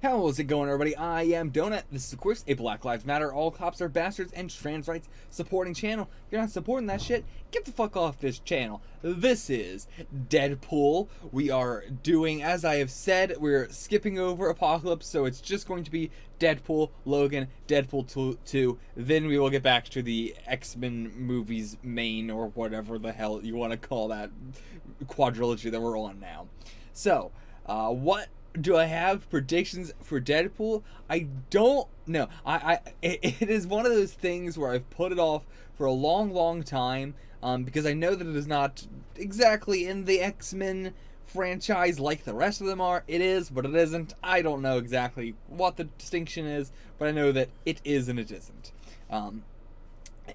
How's it going, everybody? I am Donut. This is, of course, a Black Lives Matter, All Cops Are Bastards, and Trans Rights supporting channel. If you're not supporting that shit, get the fuck off this channel. This is Deadpool. We are doing, as I have said, we're skipping over Apocalypse, so it's just going to be Deadpool, Logan, Deadpool 2. Then we will get back to the X-Men movies main, or whatever the hell you want to call that quadrilogy that we're on now. So, what do I have predictions for Deadpool? I don't know. It is one of those things where I've put it off for a long time, because I know that it is not exactly in the X-Men franchise like the rest of them are. It is, but it isn't. I don't know exactly what the distinction is, but I know that it is and it isn't.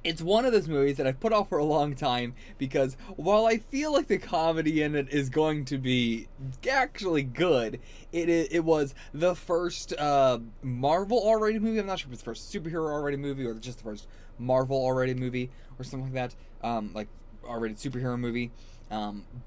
It's one of those movies that I've put off for a long time because while I feel like the comedy in it is going to be actually good, it was the first Marvel R-rated movie. I'm not sure if it's the first superhero R-rated movie or just the first Marvel R-rated movie or something like that, like R-rated superhero movie.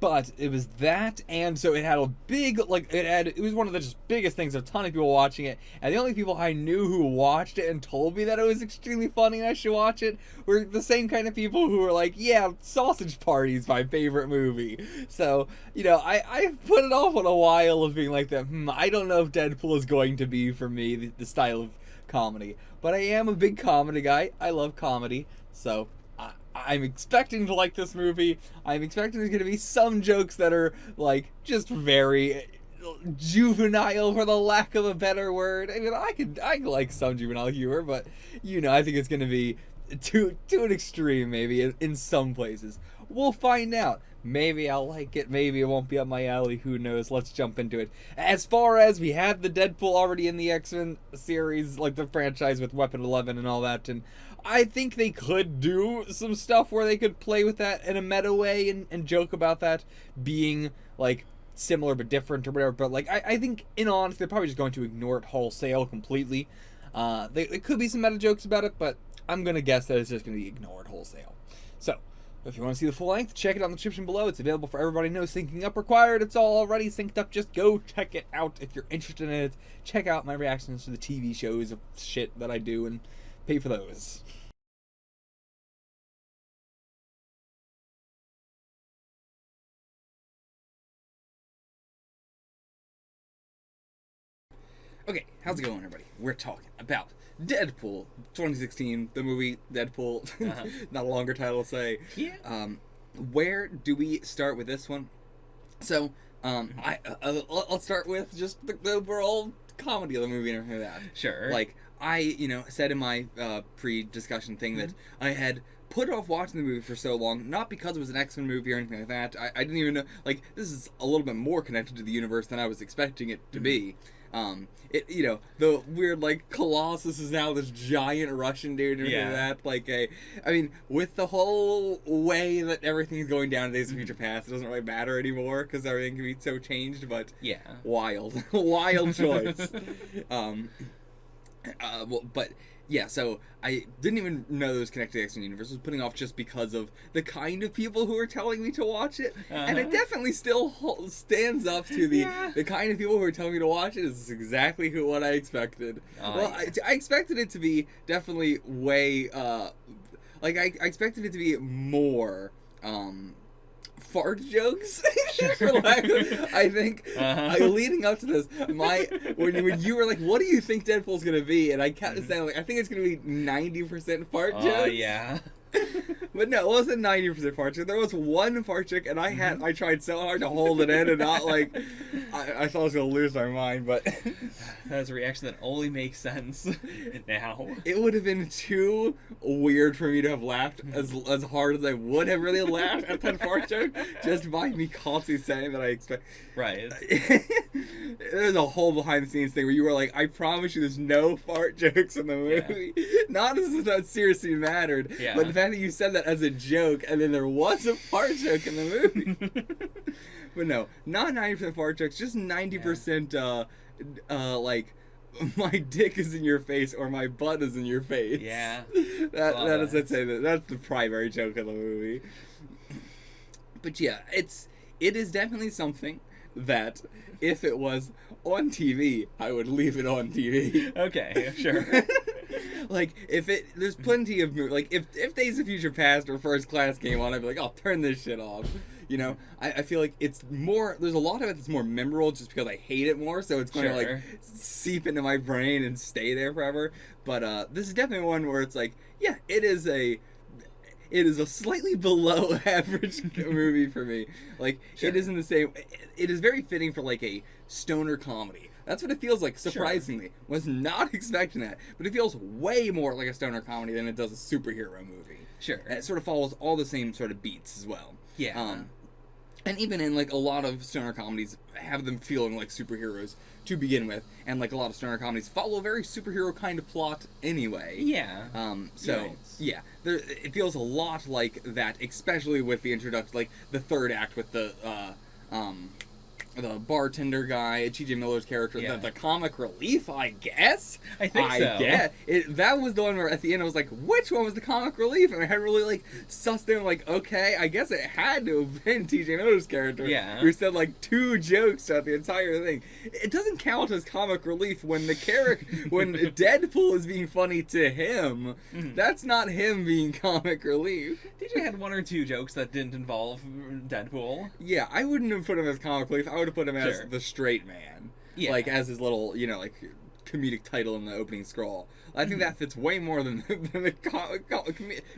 But it was that, and so it had a big, it was one of the just biggest things, a ton of people watching it, and the only people I knew who watched it and told me that it was extremely funny and I should watch it were the same kind of people who were like, yeah, Sausage Party is my favorite movie. So, you know, I put it off on a while of being like that, I don't know if Deadpool is going to be for me, the style of comedy, but I am a big comedy guy. I love comedy, so I'm expecting to like this movie. I'm expecting there's going to be some jokes that are, like, just very juvenile, for the lack of a better word. I mean, I could like some juvenile humor, but, you know, I think it's going to be to an extreme, maybe, in some places. We'll find out. Maybe I'll like it, maybe it won't be up my alley, who knows. Let's jump into it. As far as we have the Deadpool already in the X-Men series, like the franchise with Weapon 11 and all that, and I think they could do some stuff where they could play with that in a meta way and joke about that being, like, similar but different or whatever, but, like, I think, in all honesty, they're probably just going to ignore it wholesale completely. There could be some meta jokes about it, but I'm gonna guess that it's just gonna be ignored wholesale. So, if you want to see the full length, check it out in the description below. It's available for everybody. No syncing up required. It's all already synced up. Just go check it out if you're interested in it. Check out my reactions to the TV shows of shit that I do and pay for those. Okay, how's it going, everybody? We're talking about Deadpool 2016, the movie Deadpool. Not a longer title to say. Yeah. Where do we start with this one? So, I'll start with just the overall comedy of the movie and everything like that. Sure. Like, I, said in my pre-discussion thing that I had put off watching the movie for so long, not because it was an X-Men movie or anything like that. I didn't even know, like, this is a little bit more connected to the universe than I was expecting it to be. The weird, like, Colossus is now this giant Russian dude and everything like that. Like, I mean, with the whole way that everything's going down in Days of Future Past, it doesn't really matter anymore because everything can be so changed, but wild. Wild choice. So I didn't even know it was connected to the X-Men universe. I was putting off just because of the kind of people who were telling me to watch it, and it definitely still stands up to the kind of people who were telling me to watch it. Is exactly what I expected. I expected it to be definitely way, I expected it to be more, fart jokes, for lack of, I think, leading up to this, when you were like, what do you think Deadpool's gonna be? And I kept saying, like, I think it's gonna be 90% fart jokes. Oh, yeah. But no, it wasn't 90% fart joke. There was one fart joke, and I tried so hard to hold it in and not, like, I thought I was gonna lose my mind, but that's a reaction that only makes sense now. It would have been too weird for me to have laughed as hard as I would have really laughed at that fart joke, just by me constantly saying that I expect. Right. There's a whole behind the scenes thing where you were like, I promise you there's no fart jokes in the movie. Not as if that seriously mattered, but the fact that you said that as a joke and then there was a fart joke in the movie. But no, not 90% fart jokes, just 90% like, my dick is in your face or my butt is in your face. Yeah. That's the primary joke of the movie. But yeah, it is definitely something that if it was on TV, I would leave it on TV. Okay, sure. Like, there's plenty of like if Days of Future Past or First Class came on, I'd be like, I'll turn this shit off. You know, I feel like it's more. There's a lot of it that's more memorable just because I hate it more, so it's going to like seep into my brain and stay there forever. But this is definitely one where it's like, yeah, it is a slightly below average movie for me. Like, it isn't the same. It is very fitting for like a stoner comedy. That's what it feels like, surprisingly. Was not expecting that. But it feels way more like a stoner comedy than it does a superhero movie. Sure. And it sort of follows all the same sort of beats as well. Yeah. And even in, like, a lot of stoner comedies have them feeling like superheroes to begin with. And, like, a lot of stoner comedies follow a very superhero kind of plot anyway. Yeah. Yeah. It feels a lot like that, especially with the introduction, like, the third act with the bartender guy, T.J. Miller's character, the comic relief, I guess? I think so. Yeah. That was the one where at the end I was like, which one was the comic relief? And I had really, like, sussed in, like, okay, I guess it had to have been T.J. Miller's character. Yeah. Who said, like, 2 jokes throughout the entire thing. It doesn't count as comic relief when the character, when Deadpool is being funny to him. Mm-hmm. That's not him being comic relief. T.J. had 1 or 2 jokes that didn't involve Deadpool. Yeah, I wouldn't have put him as comic relief. I would have put him as the straight man. Yeah. Like, as his little, you know, like, comedic title in the opening scroll. I think that fits way more than the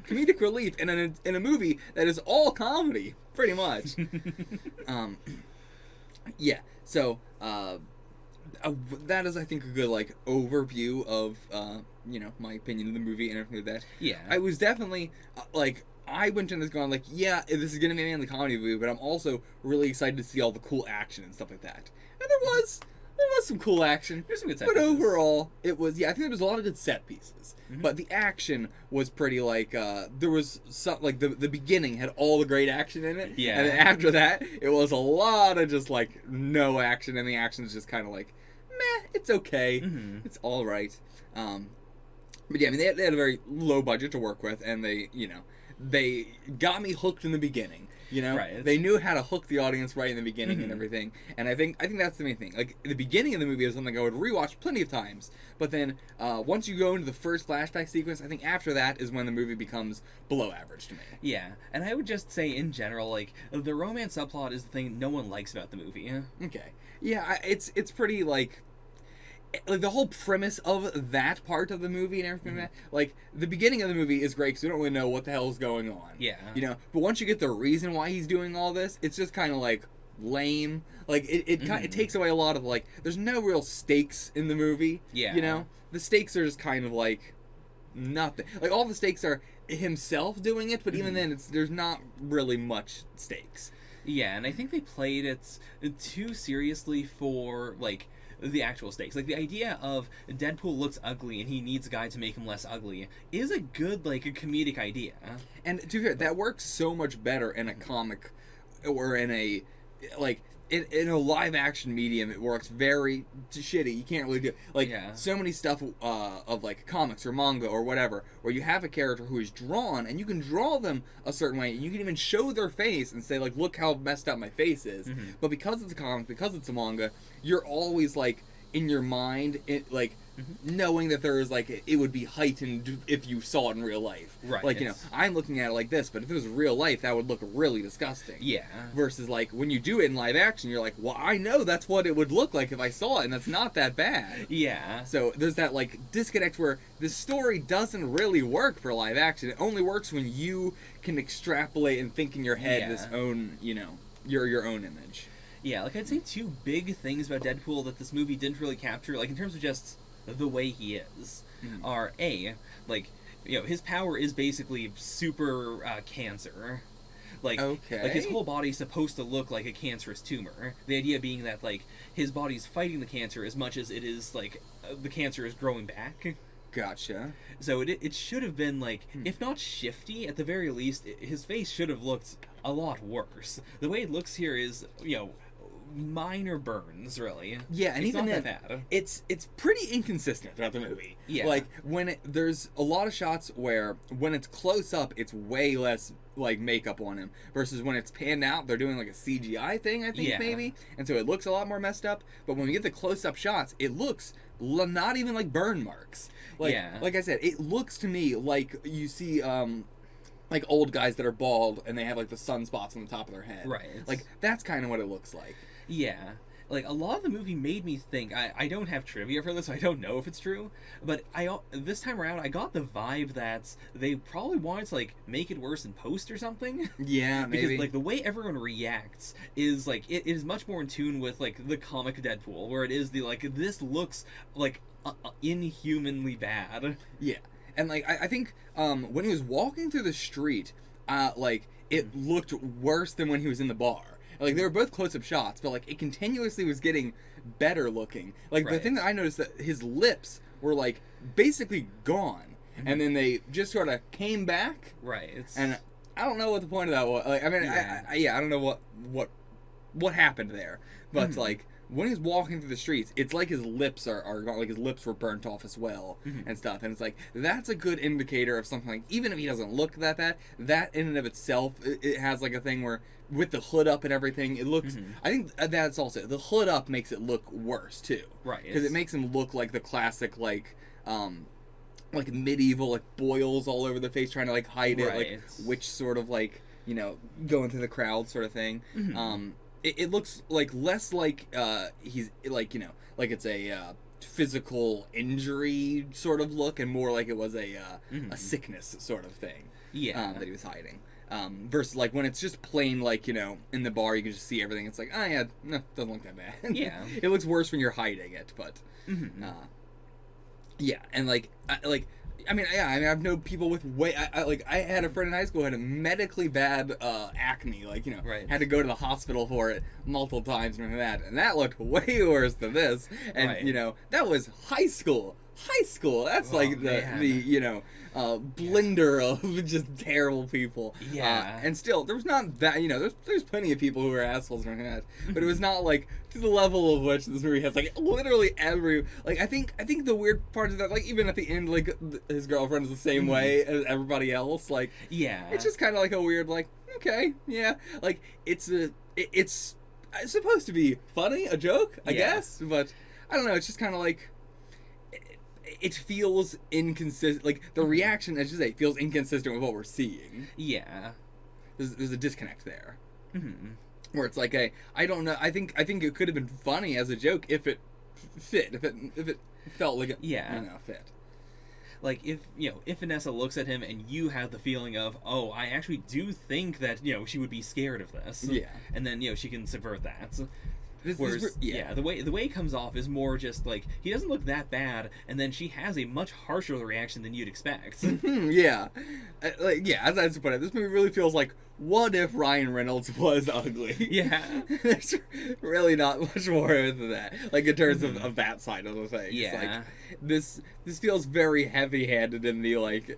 comedic relief in a movie that is all comedy, pretty much. Yeah, so, that is, I think, a good, like, overview of, you know, my opinion of the movie and everything like that. Yeah. I was definitely, like, I went in this going like, yeah, this is going to be a mainly comedy movie, but I'm also really excited to see all the cool action and stuff like that. And there was some cool action. There's some good set pieces. But overall, it was, I think there was a lot of good set pieces. Mm-hmm. But the action was pretty, like, there was some, like, the beginning had all the great action in it. Yeah. And then after that, it was a lot of just, like, no action, and the action is just kind of like, meh, it's okay. Mm-hmm. It's all right. But yeah, I mean, they had a very low budget to work with, and they, you know, they got me hooked in the beginning, you know? Right. They knew how to hook the audience right in the beginning and everything. And I think that's the main thing. Like, the beginning of the movie is something I would rewatch plenty of times. But then, once you go into the first flashback sequence, I think after that is when the movie becomes below average to me. Yeah. And I would just say, in general, like, the romance subplot is the thing no one likes about the movie. Okay. Yeah, it's pretty, like, the whole premise of that part of the movie and everything, like, the beginning of the movie is great because we don't really know what the hell's going on. Yeah. You know, but once you get the reason why he's doing all this, it's just kind of, like, lame. Like, it takes away a lot of, like, there's no real stakes in the movie. Yeah. You know? The stakes are just kind of, like, nothing. Like, all the stakes are himself doing it, but even then, there's not really much stakes. Yeah, and I think they played it too seriously for, like, the actual stakes. Like, the idea of Deadpool looks ugly and he needs a guy to make him less ugly is a good, like, a comedic idea. And to be fair, that works so much better in a comic or in a, like, in a live action medium. It works very shitty. You can't really do it. Like, so many stuff of, like, comics or manga or whatever, where you have a character who is drawn and you can draw them a certain way and you can even show their face and say, like, look how messed up my face is. But because it's a comic, because it's a manga, you're always, like, in your mind, knowing that there is, like, it would be heightened if you saw it in real life. Right. Like, you know, I'm looking at it like this, but if it was real life, that would look really disgusting. Yeah. Versus, like, when you do it in live action, you're like, well, I know that's what it would look like if I saw it, and that's not that bad. Yeah. So there's that, like, disconnect where the story doesn't really work for live action. It only works when you can extrapolate and think in your head this own, you know, your own image. Yeah, like, I'd say 2 big things about Deadpool that this movie didn't really capture, like, in terms of just the way he is, are, A, like, you know, his power is basically super cancer. Like, like, his whole body's supposed to look like a cancerous tumor. The idea being that, like, his body's fighting the cancer as much as it is, like, the cancer is growing back. Gotcha. So it should have been, like, if not shifty, at the very least, his face should have looked a lot worse. The way it looks here is, you know, minor burns, really. Yeah, and it's even not then, that bad. it's pretty inconsistent throughout the movie. Yeah. Like, there's a lot of shots where, when it's close up, it's way less like makeup on him, versus when it's panned out, they're doing like a CGI thing, I think, Yeah. maybe, and so it looks a lot more messed up. But when we get the close-up shots, it looks not even like burn marks. Like, Yeah. like I said, it looks to me like you see like old guys that are bald and they have like the sunspots on the top of their head. Right. Like that's kind of what it looks like. Yeah. Like, a lot of the movie made me think, I don't have trivia for this, so I don't know if it's true, but this time around, I got the vibe that they probably wanted to, like, make it worse in post or something. Yeah, maybe. Because, like, the way everyone reacts is, like, it is much more in tune with, like, the comic Deadpool, where it is the, like, this looks, like, inhumanly bad. Yeah. And, like, I think when he was walking through the street, like, it looked worse than when he was in the bar. Like, they were both close-up shots, but, like, it continuously was getting better looking. Like, the thing that I noticed, that his lips were, like, basically gone. Mm-hmm. And then they just sort of came back. Right. And I don't know what the point of that was. Like, I mean, I don't know what happened there. But, mm-hmm. like, when he's walking through the streets, it's like his lips are gone, like his lips were burnt off as well, mm-hmm. and stuff. And it's like, that's a good indicator of something. Like, even if he doesn't look that bad, that in and of itself, it has like a thing where with the hood up and everything, it looks, mm-hmm. I think that's also, the hood up makes it look worse too. Right. Because it makes him look like the classic, like medieval, like boils all over the face trying to like hide it, like witch sort of like, you know, going through the crowd sort of thing. Mm-hmm. It looks like less like he's like, you know, like it's a physical injury sort of look, and more like it was mm-hmm. a sickness sort of thing. Yeah, that he was hiding. Versus like when it's just plain, like, you know, in the bar you can just see everything. It's like, oh yeah, no, doesn't look that bad. Yeah, it looks worse when you're hiding it, but mm-hmm. Yeah, and like I mean, I've known people with I had a friend in high school who had a medically bad acne, like, you know, had to go to the hospital for it multiple times and that, and that looked way worse than this, and you know, that was high school. That's like the you know, blender of just terrible people. Yeah. And still, there was not that, you know, there's plenty of people who are assholes and that, but it was not like to the level of which this movie has, like, literally every, like, I think the weird part is that, like, even at the end, like, his girlfriend is the same way as everybody else. Like, it's just kind of like a weird, like, okay, yeah, like, it's supposed to be funny, a joke, I guess, but I don't know, it's just kind of like, it feels inconsistent. Like, the reaction, as you say, feels inconsistent with what we're seeing. Yeah. There's a disconnect there. Mm-hmm. Where it's like I don't know. I think it could have been funny as a joke if it fit. If it felt like it, fit. Like, if Vanessa looks at him and you have the feeling of, oh, I actually do think that, you know, she would be scared of this. Yeah. And then, you know, she can subvert that. Whereas, the way it comes off is more just like, he doesn't look that bad, and then she has a much harsher reaction than you'd expect. Yeah, as I put it, this movie really feels like, what if Ryan Reynolds was ugly? Yeah, there's really not much more than that. Like, in terms of that side of the thing, yeah, it's like, this feels very heavy-handed in the, like.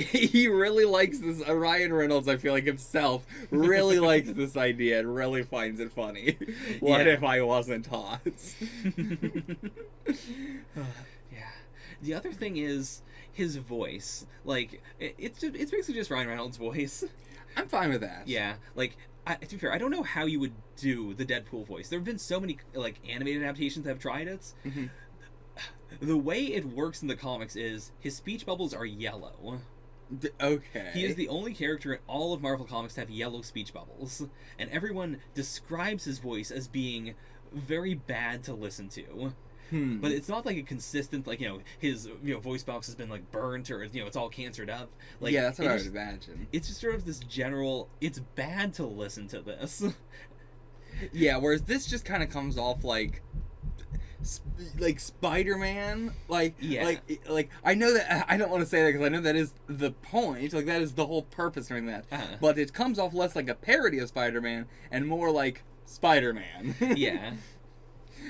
He really likes this. Ryan Reynolds, I feel like himself, really likes this idea and really finds it funny. What if I wasn't hot? Yeah. The other thing is his voice. Like, it's basically just Ryan Reynolds' voice. I'm fine with that. Yeah. Like, to be fair, I don't know how you would do the Deadpool voice. There have been so many, like, animated adaptations that have tried it. Mm-hmm. The way it works in the comics is his speech bubbles are yellow. Okay. He is the only character in all of Marvel Comics to have yellow speech bubbles, and everyone describes his voice as being very bad to listen to. But it's not like a consistent, like, you know, his, you know, voice box has been, like, burnt, or, you know, it's all cancered up. Like, yeah, that's what I would imagine. It's just sort of this general, it's bad to listen to this. Yeah, whereas this just kind of comes off like Spider-Man, like I know that I don't want to say that because I know that is the point, like that is the whole purpose of that, but it comes off less like a parody of Spider-Man and more like Spider-Man. Yeah.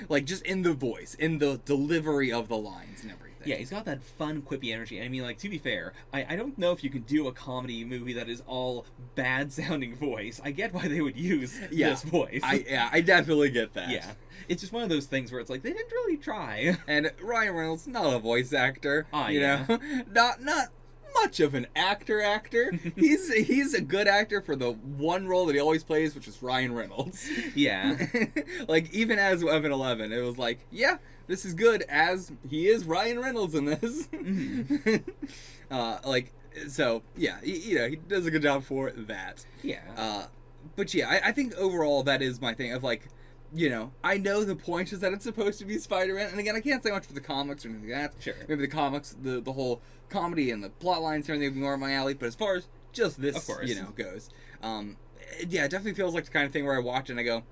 Like, just in the voice, in the delivery of the lines and everything. Yeah, he's got that fun, quippy energy. I mean, like, to be fair, I don't know if you can do a comedy movie that is all bad-sounding voice. I get why they would use this voice. I definitely get that. Yeah. It's just one of those things where it's like, they didn't really try. And Ryan Reynolds, not a voice actor. You know? Not much of an actor. He's a good actor for the one role that he always plays, which is Ryan Reynolds. Yeah. Like, even as Evan 11, it was like, yeah, this is good as he is Ryan Reynolds in this. So, yeah, he does a good job for that. Yeah. But yeah, I think overall that is my thing of, like, I know the point is that it's supposed to be Spider-Man, and again, I can't say much for the comics or anything like that. Sure. Maybe the comics, the whole comedy and the plot lines and everything would be more my alley, but as far as just this, Of course. Goes, yeah, it definitely feels like the kind of thing where I watch and I go,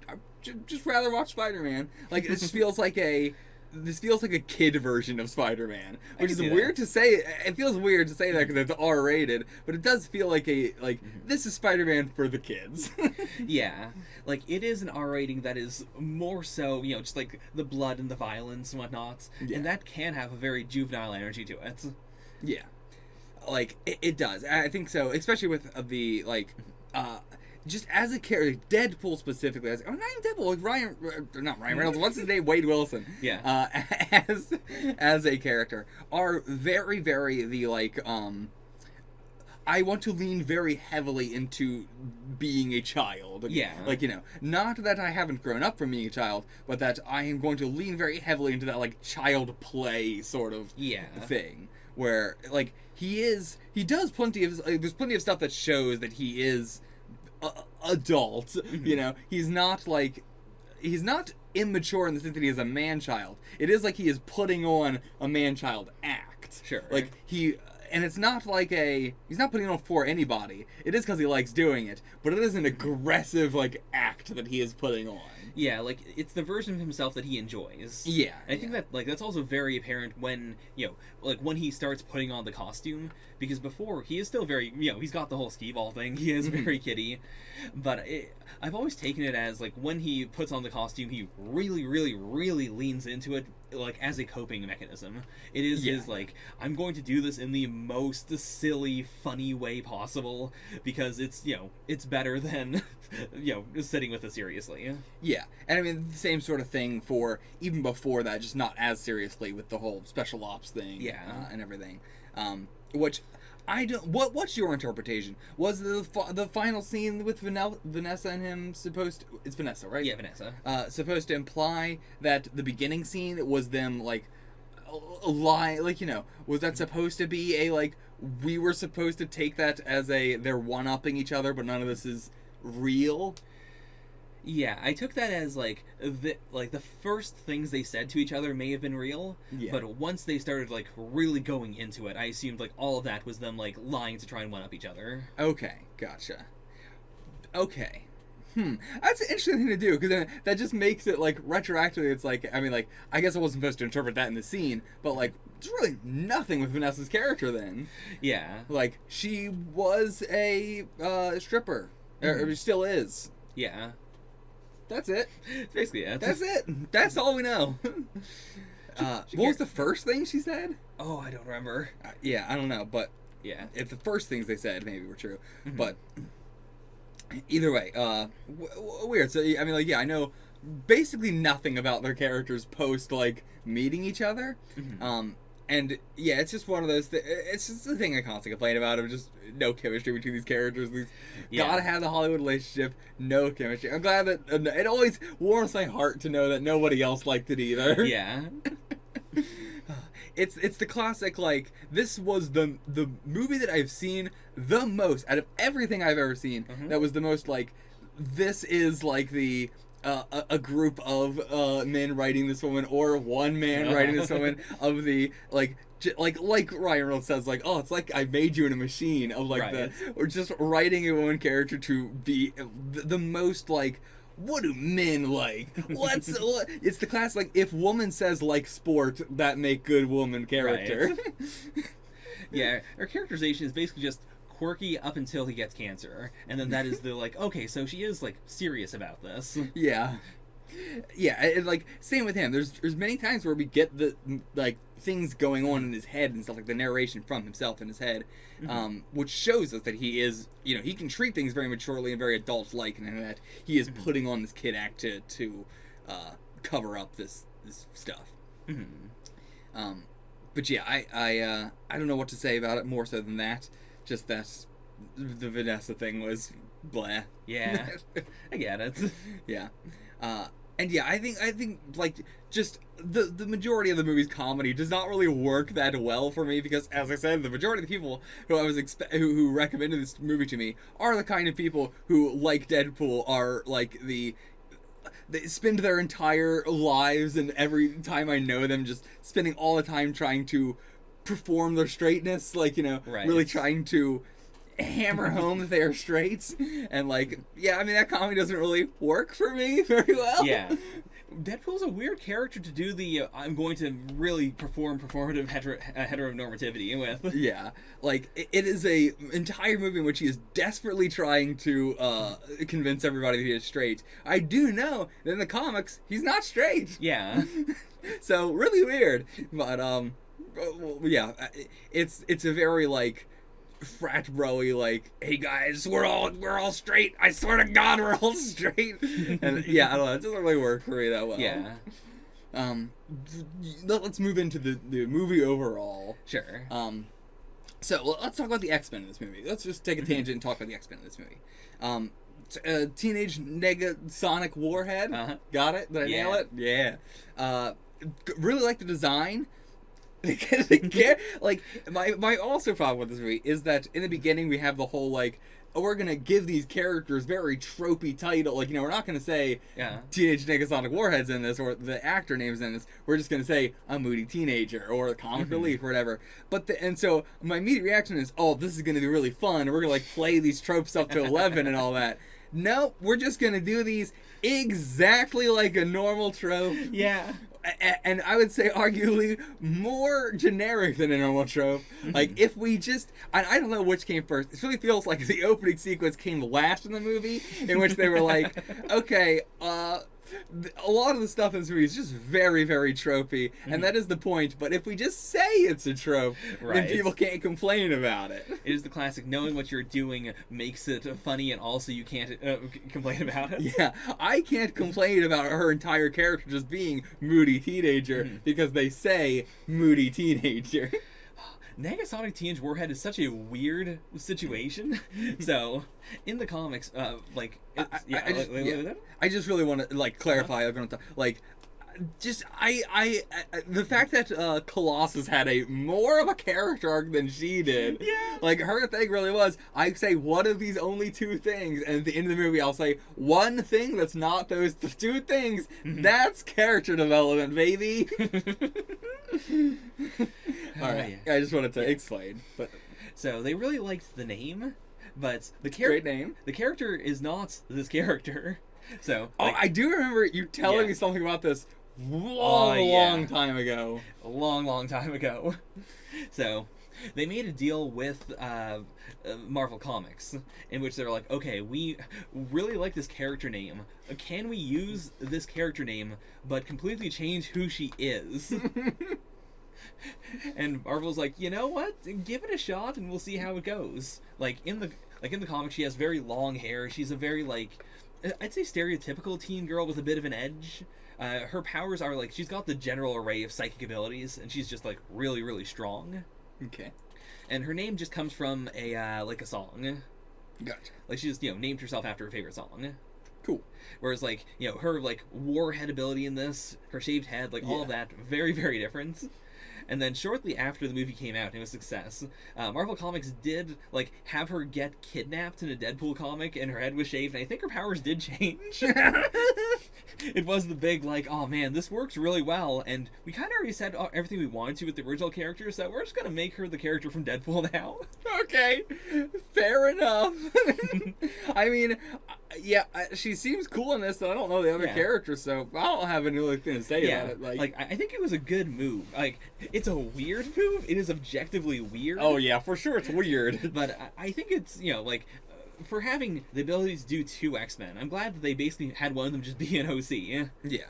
I'd just rather watch Spider-Man. Like, it just feels like this feels like a kid version of Spider-Man, which is weird to say. It feels weird to say that because it's R-rated, but it does feel like this is Spider-Man for the kids. Yeah, like, it is an R rating that is more so, just like the blood and the violence and whatnot, and that can have a very juvenile energy to it. Yeah, like, it does. I think so, especially with the, like, just as a character, Deadpool specifically, I was like, not even Deadpool, like not Ryan Reynolds, what's his name? Wade Wilson. Yeah. As a character, are very, very like, I want to lean very heavily into being a child. Yeah. Like, not that I haven't grown up from being a child, but that I am going to lean very heavily into that, like, child play sort of thing. Where, like, he does plenty of, there's plenty of stuff that shows that he is adult. He's not immature in the sense that he is a man-child. It is like he is putting on a man-child act. Sure. Like, and it's not like he's not putting it on for anybody. It is because he likes doing it, but it is an aggressive, like, act that he is putting on. Yeah, like, it's the version of himself that he enjoys. Yeah. And I think that, like, that's also very apparent when, like, when he starts putting on the costume, because before, he is still very, he's got the whole skee ball thing, he is very kiddie, but I've always taken it as, like, when he puts on the costume, he really, really, really leans into it, like, as a coping mechanism. It is his, like, I'm going to do this in the most silly, funny way possible, because it's, it's better than, sitting with it seriously. Yeah, and I mean, the same sort of thing for, even before that, just not as seriously with the whole special ops thing and everything. Which, I don't, what's your interpretation? Was the final scene with Vanessa and him it's Vanessa, right? Yeah, Vanessa. Supposed to imply that the beginning scene was them, like, lie, like, was that supposed to be a, like, we were supposed to take that as they're one-upping each other, but none of this is real? Yeah, I took that as, like, the first things they said to each other may have been real, but once they started, like, really going into it, I assumed, like, all of that was them, like, lying to try and one-up each other. Okay, gotcha. Okay. That's an interesting thing to do, because then that just makes it, like, retroactively, it's like, I mean, like, I guess I wasn't supposed to interpret that in the scene, but, like, there's really nothing with Vanessa's character then. Yeah. Like, she was a stripper, or still is. Yeah. That's it. Basically, yeah. That's it. That's all we know. What was the first thing she said? Oh, I don't remember. Yeah, I don't know, but yeah, if the first things they said maybe were true, but either way, weird. So I mean, like, yeah, I know basically nothing about their characters post, like, meeting each other. And yeah, it's just one of those. It's just the thing I constantly complain about of just no chemistry between these characters. Gotta have the Hollywood relationship, no chemistry. I'm glad that it always warms my heart to know that nobody else liked it either. Yeah. It's the classic, like, this was the movie that I've seen the most out of everything I've ever seen. That was the most, like, this is like the a group of men writing this woman, or one man writing this woman, of the, like Ryan Reynolds says, like, oh, it's like I made you in a machine, of, like, or just writing a woman character to be the most, like, what do men like? It's the class, like, if woman says like sport, that make good woman character. Right. Yeah, her characterization is basically just quirky up until he gets cancer, and then that is the, like, okay, so she is, like, serious about this. Yeah, and, like, same with him. There's many times where we get the, like, things going on in his head and stuff, like the narration from himself in his head, which shows us that he is, he can treat things very maturely and very adult-like, and that he is putting on this kid act to cover up this stuff. But yeah, I don't know what to say about it more so than that. Just that the Vanessa thing was blah. Yeah, I get it. Yeah. And yeah, I think like just the majority of the movie's comedy does not really work that well for me because, as I said, the majority of the people who I was who recommended this movie to me are the kind of people who, like Deadpool, are like they spend their entire lives, and every time I know them, just spending all the time trying to perform their straightness, like, Right. really trying to hammer home that they are straight. And like, yeah, I mean, that comedy doesn't really work for me very well. Yeah. Deadpool's a weird character to do the I'm going to really perform performative heteronormativity with. Yeah, like it is a entire movie in which he is desperately trying to convince everybody that he is straight. I do know that in the comics he's not straight. Yeah. So really weird, but yeah, it's a very like frat bro-y, like, hey guys, we're all straight. I swear to God, we're all straight. And yeah, I don't know, it doesn't really work for me that well. Yeah. Let's move into the movie overall. Sure. So let's talk about the X-Men in this movie. Let's just take a tangent and talk about the X-Men in this movie. Teenage Negasonic Warhead. Uh-huh. Got it? Did I nail it? Yeah. Really like the design. Like my also problem with this movie is that in the beginning we have the whole like, oh, we're gonna give these characters very tropey title, like, we're not gonna say Teenage Negasonic Warhead's in this or the actor name's in this. We're just gonna say a moody teenager or a comic relief or whatever. And so my immediate reaction is, oh, this is gonna be really fun, and we're gonna like play these tropes up to 11 and all that. No, we're just gonna do these exactly like a normal trope. Yeah. And I would say arguably more generic than a normal trope. Like, if we just... I don't know which came first. It really feels like the opening sequence came last in the movie, in which they were like, okay, a lot of the stuff in this movie is just very, very tropey, and that is the point. But if we just say it's a trope, then people can't complain about it. It is the classic, knowing what you're doing makes it funny, and also you can't complain about it. Yeah, I can't complain about her entire character just being moody teenager because they say moody teenager. Negasonic Teenage Warhead is such a weird situation. So, in the comics, like, I just really want to like clarify. Like, just the fact that Colossus had a more of a character arc than she did. Yeah. Like, her thing really was, I say one of these only two things, and at the end of the movie I'll say one thing that's not those two things. That's character development, baby. All right. I just wanted to explain. But so they really liked the name, but great name. The character is not this character. So I do remember you telling me something about this long time ago. A long time ago. So they made a deal with Marvel Comics in which they're like, okay, we really like this character name. Can we use this character name but completely change who she is? And Marvel's like, you know what? Give it a shot and we'll see how it goes. Like in the comics, she has very long hair. She's a very I'd say stereotypical teen girl with a bit of an edge. Her powers are like, she's got the general array of psychic abilities, and she's just like really, really strong. Okay. And her name just comes from a song. Gotcha. Like she just named herself after her favorite song. Cool. Whereas her warhead ability in this, her shaved head, all of that, very, very different. And then shortly after the movie came out and it was a success, Marvel Comics did have her get kidnapped in a Deadpool comic, and her head was shaved, and I think her powers did change. It was the big oh man, this works really well, and we kind of already said everything we wanted to with the original character, so we're just gonna make her the character from Deadpool now. Okay, fair enough. I mean, yeah, she seems cool in this, and I don't know the other characters, so I don't have anything to say about it. I think it was a good move. It's a weird move. It is objectively weird. Oh yeah, for sure it's weird. But I think it's, for having the ability to do two X-Men, I'm glad that they basically had one of them just be an OC. Yeah.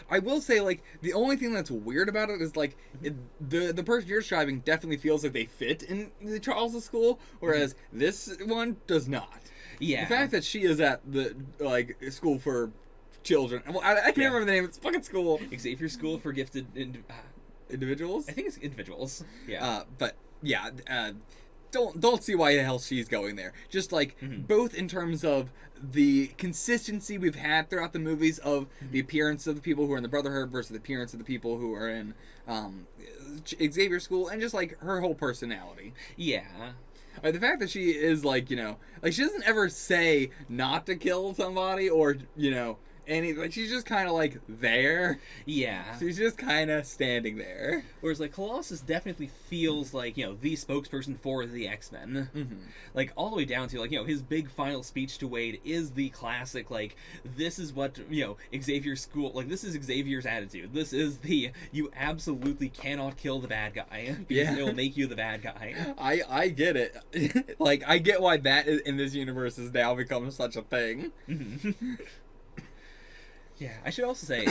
I will say, the only thing that's weird about it is, the person you're describing definitely feels like they fit in the Charles' school, whereas this one does not. Yeah. The fact that she is at the, school for children. Well, I can't remember the name. It's fucking school. Xavier School for Gifted... individuals. I think it's individuals. Yeah. But yeah, don't see why the hell she's going there. Just like both in terms of the consistency we've had throughout the movies of the appearance of the people who are in the Brotherhood versus the appearance of the people who are in Xavier School, and just like her whole personality. Yeah. The fact that she is like she doesn't ever say not to kill somebody or like she's just kind of like there. Yeah. She's just kind of standing there. Whereas like Colossus definitely feels like the spokesperson for the X-Men. Like all the way down to like his big final speech to Wade is the classic like this is what Xavier's school, like this is Xavier's attitude. This is the you absolutely cannot kill the bad guy because it will make you the bad guy. I get it. Like I get why that in this universe has now become such a thing. Yeah, I should also say,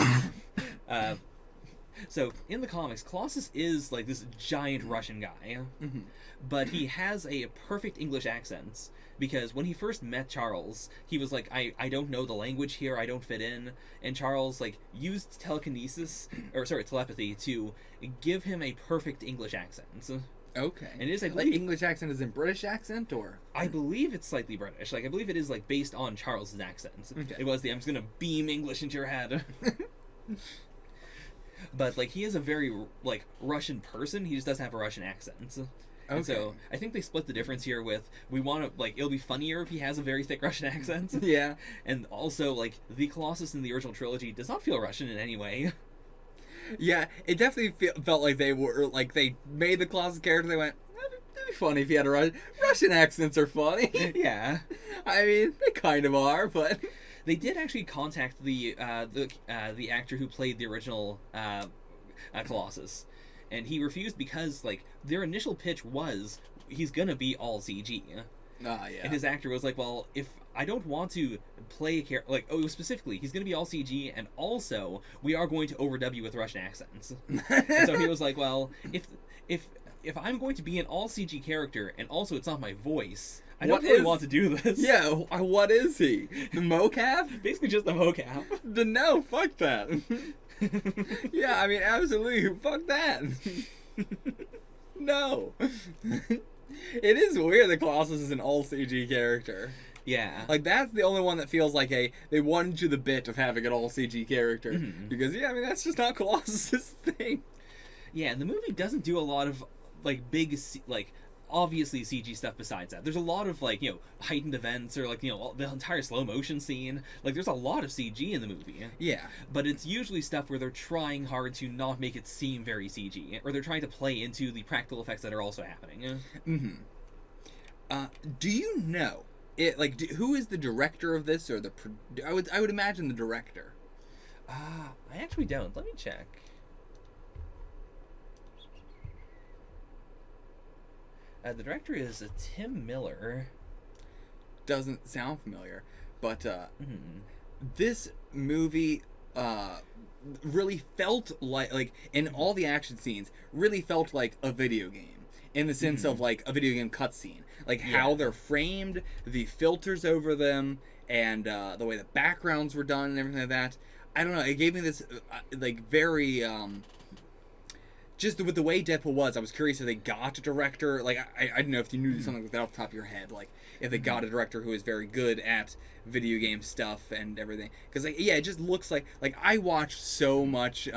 so in the comics, Colossus is like this giant Russian guy, but he has a perfect English accent because when he first met Charles, he was like, I don't know the language here, I don't fit in, and Charles like used telepathy to give him a perfect English accent. Okay. And it is, I like believe, English accent is in British accent, or I believe it's slightly British. Like I believe it is like based on Charles's accent. Okay. It was I'm just gonna beam English into your head. But like he is a very like Russian person. He just doesn't have a Russian accent. And so I think they split the difference here with we want to like it'll be funnier if he has a very thick Russian accent. Yeah. And also like the Colossus in the original trilogy does not feel Russian in any way. Yeah, it definitely felt like they were like they made the Colossus character. They went, that'd be funny if he had a Russian accents are funny. Yeah, I mean they kind of are, but they did actually contact the actor who played the original Colossus, and he refused because like their initial pitch was he's gonna be all CG. Yeah. And his actor was like, well, if I don't want to play a character, like, specifically, he's going to be all CG, and also, we are going to overdub you with Russian accents. And so he was like, well, if I'm going to be an all CG character, and also it's not my voice, I don't really want to do this. Yeah, what is he? The mocap? Basically just the mocap. No, fuck that. Yeah, I mean, absolutely, fuck that. No. It is weird that Colossus is an all CG character. Yeah. Like, that's the only one that feels like they wanted to do the bit of having an all CG character. Because, yeah, I mean, that's just not Colossus's thing. Yeah, the movie doesn't do a lot of, like, big, like, obviously CG stuff besides that. There's a lot of, like, heightened events or, like, the entire slow motion scene. Like, there's a lot of CG in the movie. Yeah. But it's usually stuff where they're trying hard to not make it seem very CG. Or they're trying to play into the practical effects that are also happening. Do you know, who is the director of this, or I would imagine the director. I actually don't. Let me check. The director is Tim Miller. Doesn't sound familiar, but this movie really felt like in all the action scenes really felt like a video game in the sense of like a video game cutscene, like how they're framed, the filters over them, and the way the backgrounds were done and everything like that. I don't know. It gave me this like very. Just with the way Deadpool was, I was curious if they got a director. Like, I don't know if you knew something like that off the top of your head. Like, if they got a director who is very good at video game stuff and everything. Because, like, yeah, it just looks like I watch so much,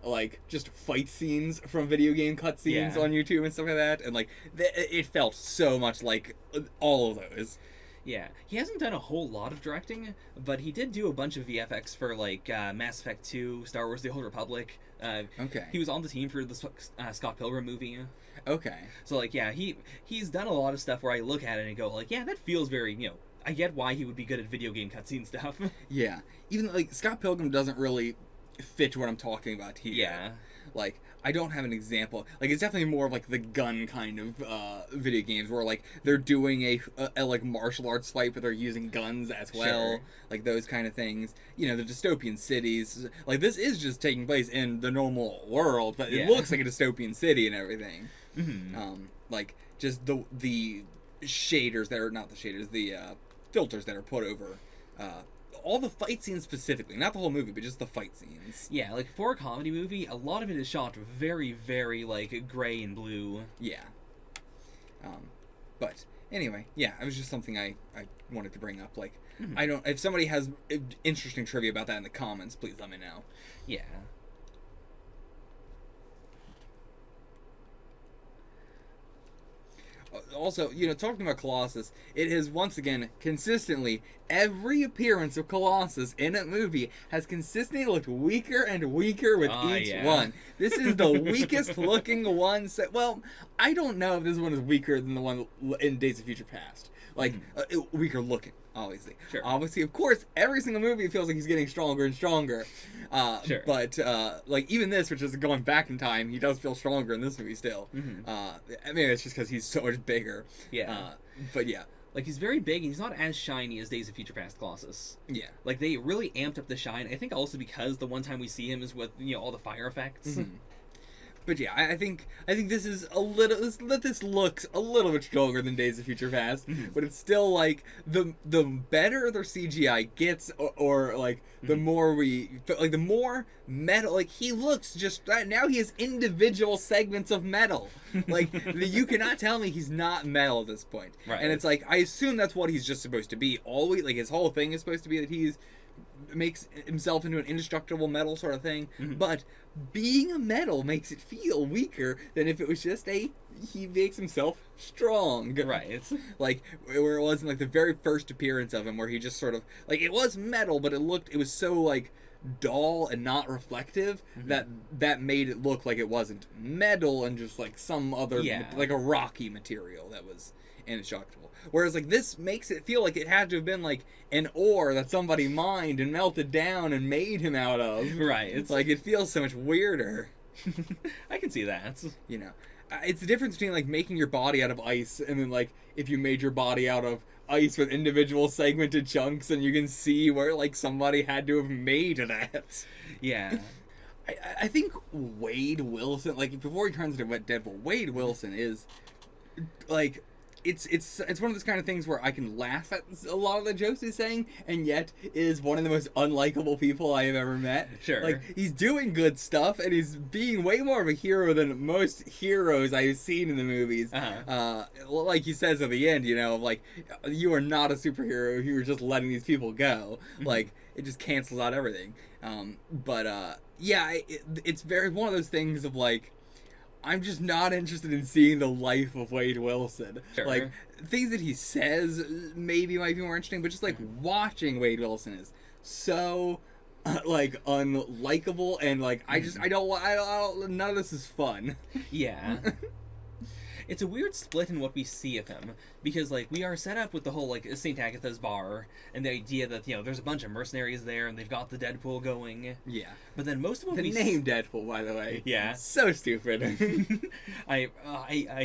like, just fight scenes from video game cutscenes on YouTube and stuff like that. And, like, it felt so much like all of those. Yeah, he hasn't done a whole lot of directing, but he did do a bunch of VFX for, like, Mass Effect 2, Star Wars The Old Republic. Okay. He was on the team for the Scott Pilgrim movie. Okay. So, like, yeah, he's done a lot of stuff where I look at it and go, like, yeah, that feels very, I get why he would be good at video game cutscene stuff. Yeah. Even, like, Scott Pilgrim doesn't really fit what I'm talking about here. Yeah. Like, I don't have an example. Like, it's definitely more of, like, the gun kind of video games where, like, they're doing a like, martial arts fight, but they're using guns as well. Sure. Like, those kind of things. The dystopian cities. Like, this is just taking place in the normal world, but it looks like a dystopian city and everything. Like, just the shaders that are, not the shaders, the filters that are put over all the fight scenes specifically, not the whole movie, but just the fight scenes. Yeah, like, for a comedy movie, a lot of it is shot very, very, like, gray and blue. Yeah. But anyway, yeah, it was just something I wanted to bring up. Like, if somebody has interesting trivia about that in the comments, please let me know. Yeah. Also, talking about Colossus, it has once again consistently, every appearance of Colossus in a movie has consistently looked weaker and weaker with each one. This is the weakest looking one. Well, I don't know if this one is weaker than the one in Days of Future Past. Like, weaker looking, obviously. Sure. Obviously, of course, every single movie it feels like he's getting stronger and stronger. Sure. But, like, even this, which is going back in time, he does feel stronger in this movie still. I mean, it's just because he's so much bigger. Yeah. But, yeah. Like, he's very big, and he's not as shiny as Days of Future Past Colossus. Yeah. Like, they really amped up the shine. I think also because the one time we see him is with, all the fire effects. But yeah, I think this is a little. This looks a little bit stronger than Days of Future Past, but it's still like the better their CGI gets, or like the more the more metal. Like, he looks just now. He has individual segments of metal. Like, you cannot tell me he's not metal at this point. Right. And it's like, I assume that's what he's just supposed to be. Always, like, his whole thing is supposed to be that he's makes himself into an indestructible metal sort of thing, but being a metal makes it feel weaker than if it was just he makes himself strong. Right. It's like where it was in like the very first appearance of him, where he just sort of like, it was metal, but it was so like dull and not reflective that made it look like it wasn't metal and just like some other like a rocky material that was indestructible. Whereas like this makes it feel like it had to have been like an ore that somebody mined and melted down and made him out of. Right. It's like, it feels so much weirder. I can see that. It's the difference between like making your body out of ice and then like if you made your body out of ice with individual segmented chunks, and you can see where like somebody had to have made that. Yeah. I think Wade Wilson, like before he turns into Deadpool, Wade Wilson is like, it's one of those kind of things where I can laugh at a lot of the jokes he's saying, and yet is one of the most unlikable people I have ever met. Sure. Like, he's doing good stuff, and he's being way more of a hero than most heroes I've seen in the movies. Like he says at the end, like, you are not a superhero, you were just letting these people go. Like, it just cancels out everything. It's very one of those things of like, I'm just not interested in seeing the life of Wade Wilson. Sure. Like, things that he says maybe might be more interesting, but just like watching Wade Wilson is so like unlikable, and like I don't none of this is fun. Yeah. It's a weird split in what we see of him, because like we are set up with the whole like St. Agatha's bar and the idea that there's a bunch of mercenaries there and they've got the Deadpool going. Yeah. But then most of what the name Deadpool, by the way. Yeah. So stupid. I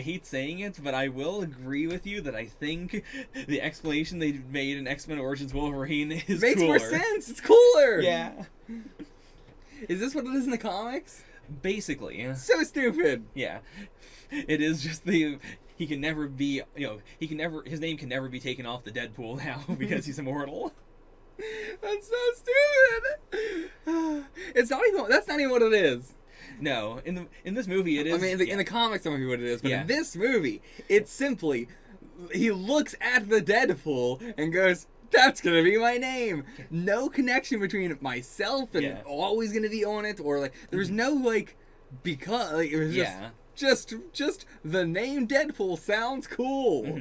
hate saying it, but I will agree with you that I think the explanation they made in X-Men Origins Wolverine is makes cooler. more sense. It's cooler. Yeah. Is this what it is in the comics? Basically. So stupid. Yeah. It is just he can never be, his name can never be taken off the Deadpool now because he's immortal. That's so stupid. That's not even what it is. No, in this movie it is. I mean, in the comics, that might be what it is, but Yeah. in this movie, it's simply, he looks at the Deadpool and goes, that's gonna be my name. No connection between myself and always gonna be on it, or like, there's no like, because like, it was just the name Deadpool sounds cool.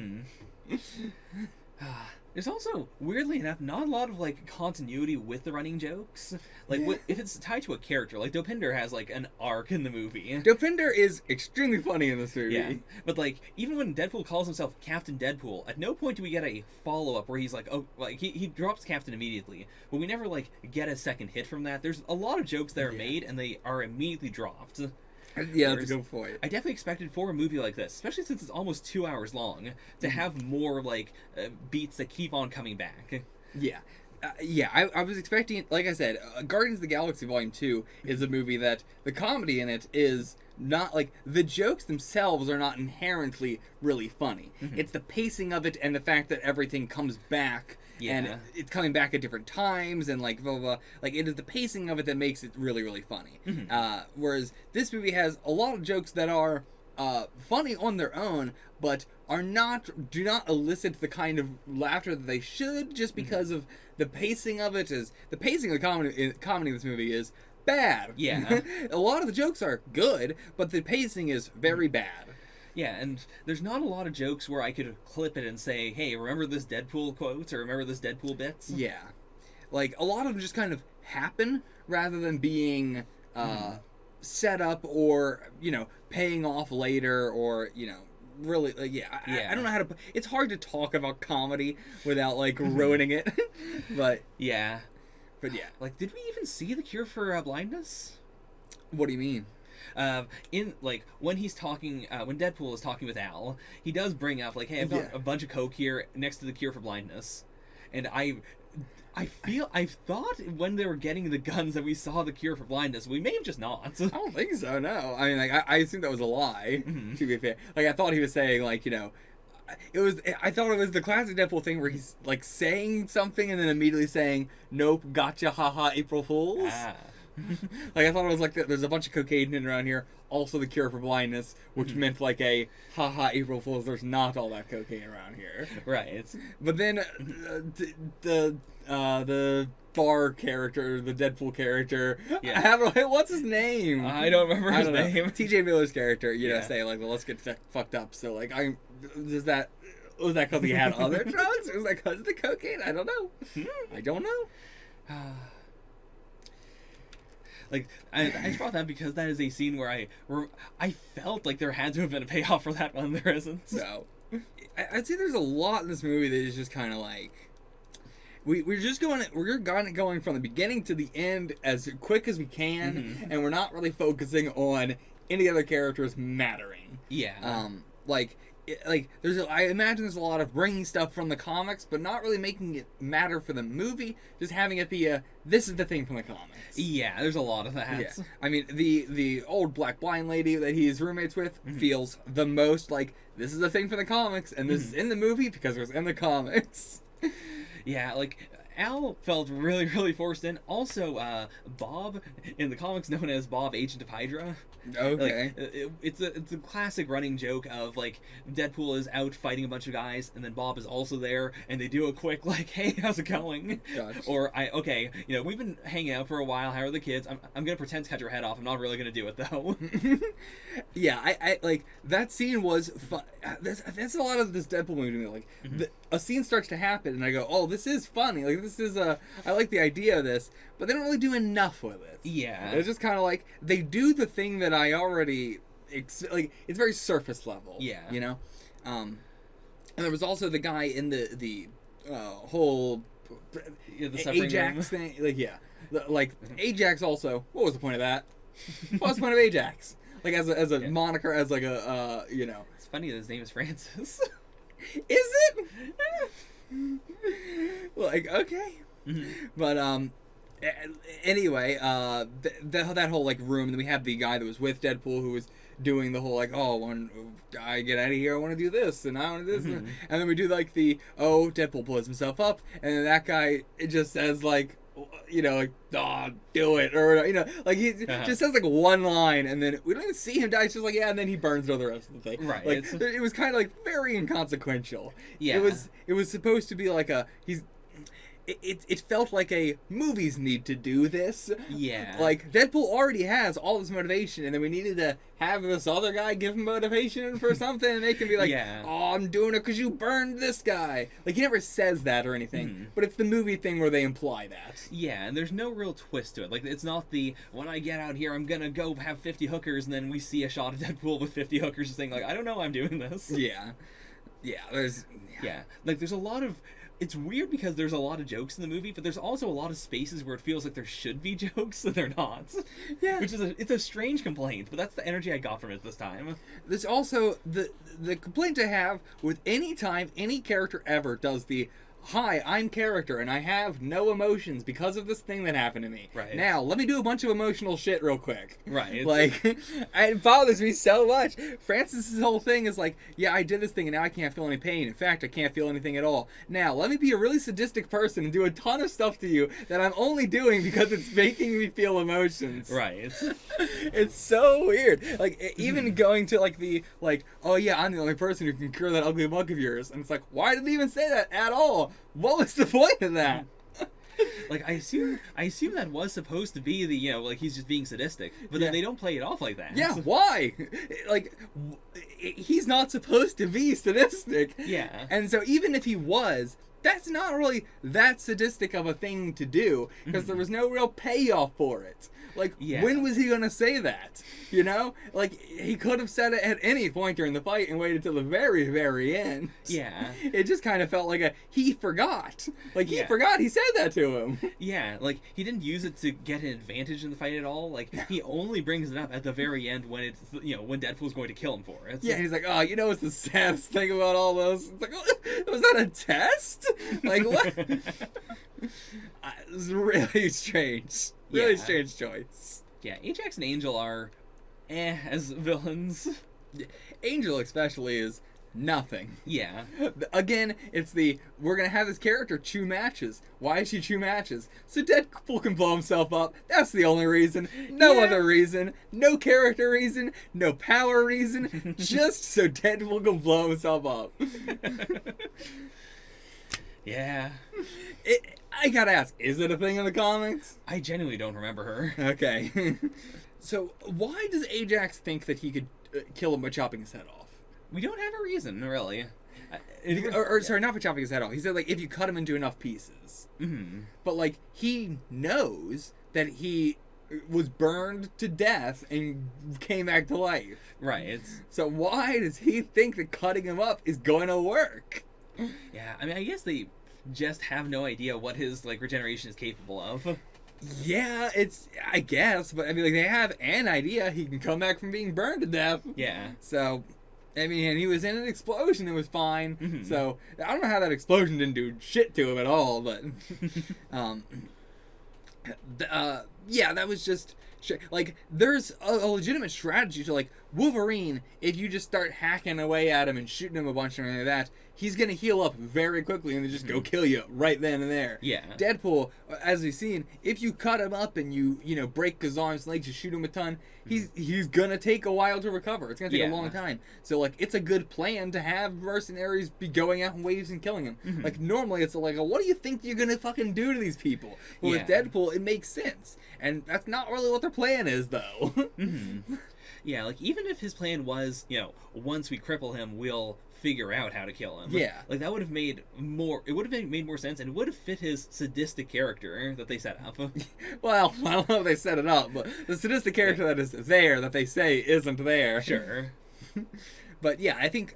There's also, weirdly enough, not a lot of like continuity with the running jokes. Like, if it's tied to a character, like Dopinder has like an arc in the movie. Dopinder is extremely funny in this movie. Yeah, but like even when Deadpool calls himself Captain Deadpool, at no point do we get a follow-up where he's like, oh, like he drops Captain immediately, but we never like get a second hit from that. There's a lot of jokes that are made and they are immediately dropped. Yeah, that's a good point. I definitely expected for a movie like this, especially since it's almost 2 hours long, to have more like beats that keep on coming back. Yeah, Yeah, I was expecting, like I said, Guardians of the Galaxy Volume 2 is a movie that the comedy in it is not, like, the jokes themselves are not inherently really funny. Mm-hmm. It's the pacing of it and the fact that everything comes back, and it's coming back at different times, and, like, blah, blah, blah. Like, it is the pacing of it that makes it really, really funny. Mm-hmm. Whereas this movie has a lot of jokes that are funny on their own, but do not elicit the kind of laughter that they should, just because of the pacing of it. The pacing of the comedy in this movie is bad. Yeah. A lot of the jokes are good, but the pacing is very bad. Yeah, and there's not a lot of jokes where I could clip it and say, hey, remember this Deadpool quote, or remember this Deadpool bits? Yeah. Like, a lot of them just kind of happen, rather than being set up, or, paying off later, or, really, I don't know how to. It's hard to talk about comedy without like ruining it, but yeah. Like, did we even see the cure for blindness? What do you mean? In like when he's talking, when Deadpool is talking with Al, he does bring up like, hey, I've got a bunch of coke here next to the cure for blindness, and I thought when they were getting the guns that we saw the cure for blindness. We may have just not. I don't think so. No, I mean, like, I assumed that was a lie. To be fair, like, I thought he was saying, like, I thought it was the classic Deadpool thing where he's like saying something and then immediately saying, "Nope, gotcha, haha, April Fools." Like, I thought it was like there's a bunch of cocaine in around here. Also, the cure for blindness, which meant like a haha, April Fools. There's not all that cocaine around here, right? But then the bar character, the Deadpool character, what's his name? I don't remember his name. T.J. Miller's character, say like, well, let's get fucked up. So like, was that because he had other drugs, or was that because of the cocaine? I don't know. I don't know. Like, I just brought that because that is a scene where I felt like there had to have been a payoff for that one. There isn't. No. I'd say there's a lot in this movie that is just kind of like, we're going from the beginning to the end as quick as we can, and we're not really focusing on any other characters mattering. Yeah. I imagine there's a lot of bringing stuff from the comics, but not really making it matter for the movie. Just having it be this is the thing from the comics. Yeah, there's a lot of that. Yeah. I mean, the old black blind lady that he's roommates with feels the most like this is the thing from the comics, and this is in the movie because it was in the comics. Yeah, like, Al felt really, really forced in. Also, Bob, in the comics known as Bob, Agent of Hydra. Okay. Like, it's a classic running joke of, like, Deadpool is out fighting a bunch of guys, and then Bob is also there, and they do a quick, like, hey, how's it going? Gosh. Or, we've been hanging out for a while, how are the kids? I'm gonna pretend to cut your head off, I'm not really gonna do it, though. Yeah, I like, that scene was fun. That's a lot of this Deadpool movie. Like, a scene starts to happen, and I go, oh, this is funny. Like, this is I like the idea of this, but they don't really do enough with it. Yeah. It's just kind of like, they do the thing that I already, like, it's very surface level. Yeah. And there was also the guy in the whole the Ajax room thing. Like, Ajax also, what was the point of that? What was the point of Ajax? Like, as a moniker, as like a, It's funny that his name is Francis. Is it? Like, okay. But, anyway, that whole, like, room, and then we have the guy that was with Deadpool who was doing the whole, like, oh, when I get out of here, I want to do this, and I want to do this, and then we do, like, Deadpool blows himself up, and then that guy, it just says, like, like, oh, do it, or, like, he just says, like, one line, and then we don't even see him die, it's just like, yeah, and then he burns to the rest of the thing. Right. Like, it was kind of, like, very inconsequential. Yeah. It was supposed to be, like, it felt like a movies need to do this. Yeah. Like, Deadpool already has all this motivation, and then we needed to have this other guy give him motivation for something, and they can be like, oh, I'm doing it because you burned this guy. Like, he never says that or anything, but it's the movie thing where they imply that. Yeah, and there's no real twist to it. Like, it's not when I get out here, I'm gonna go have 50 hookers, and then we see a shot of Deadpool with 50 hookers just saying, like, I don't know, I'm doing this. Yeah. Yeah, Like, there's a lot of... It's weird because there's a lot of jokes in the movie, but there's also a lot of spaces where it feels like there should be jokes and they're not. Yeah. Which is it's a strange complaint, but that's the energy I got from it this time. There's also the complaint to have with any time any character ever does hi, I'm character, and I have no emotions because of this thing that happened to me. Right. Now, let me do a bunch of emotional shit real quick. Right. Like, it bothers me so much. Francis's whole thing is like, yeah, I did this thing, and now I can't feel any pain. In fact, I can't feel anything at all. Now, let me be a really sadistic person and do a ton of stuff to you that I'm only doing because it's making me feel emotions. Right. It's so weird. Like, even going to, like, oh yeah, I'm the only person who can cure that ugly mug of yours. And it's like, why did he even say that at all? What was the point of that? Like, I assume that was supposed to be the, you know, like, he's just being sadistic. But then they don't play it off like that. Yeah, why? Like, he's not supposed to be sadistic. Yeah. And so even if he was, that's not really that sadistic of a thing to do, because there was no real payoff for it. Like, when was he gonna say that? You know? Like, he could have said it at any point during the fight and waited till the very, very end. Yeah. It just kind of felt like he forgot. Like, he forgot he said that to him. Yeah, like, he didn't use it to get an advantage in the fight at all. Like, he only brings it up at the very end when it's, you know, when Deadpool's going to kill him for it. Yeah, he's like, oh, you know what's the saddest thing about all this? It's like, was that a test? Like, what? It was really strange. Really strange choice. Yeah, Ajax and Angel are as villains. Angel especially is nothing. Yeah. Again, it's we're gonna have this character chew matches. Why does she chew matches? So Deadpool can blow himself up. That's the only reason. No other reason. No character reason. No power reason. Just so Deadpool can blow himself up. Yeah. I gotta ask, is it a thing in the comics? I genuinely don't remember her. Okay. So, why does Ajax think that he could kill him by chopping his head off? We don't have a reason, really. Sorry, not by chopping his head off. He said, like, if you cut him into enough pieces. Mm-hmm. But, like, he knows that he was burned to death and came back to life. Right. So why does he think that cutting him up is going to work? Yeah, I mean, I guess they just have no idea what his, like, regeneration is capable of. Yeah, I guess, but I mean, like, they have an idea. He can come back from being burned to death. Yeah. So, I mean, and he was in an explosion, it was fine. Mm-hmm. So, I don't know how that explosion didn't do shit to him at all, but, yeah, that was just, like, there's a legitimate strategy to, like, Wolverine, if you just start hacking away at him and shooting him a bunch or anything like that, he's gonna heal up very quickly and then just go kill you right then and there. Yeah. Deadpool, as we've seen, if you cut him up and you break his arms and legs, you shoot him a ton, he's gonna take a while to recover. It's gonna take a long time. So, like, it's a good plan to have mercenaries be going out in waves and killing him. Mm-hmm. Like, normally it's like, what do you think you're gonna fucking do to these people? But with Deadpool, it makes sense. And that's not really what their plan is, though. Mm-hmm. Yeah, like, even if his plan was, once we cripple him, we'll figure out how to kill him. Yeah. Like, that would have made more sense, and it would have fit his sadistic character that they set up. Well, I don't know if they set it up, but the sadistic character that is there, that they say isn't there. Sure. But yeah, I think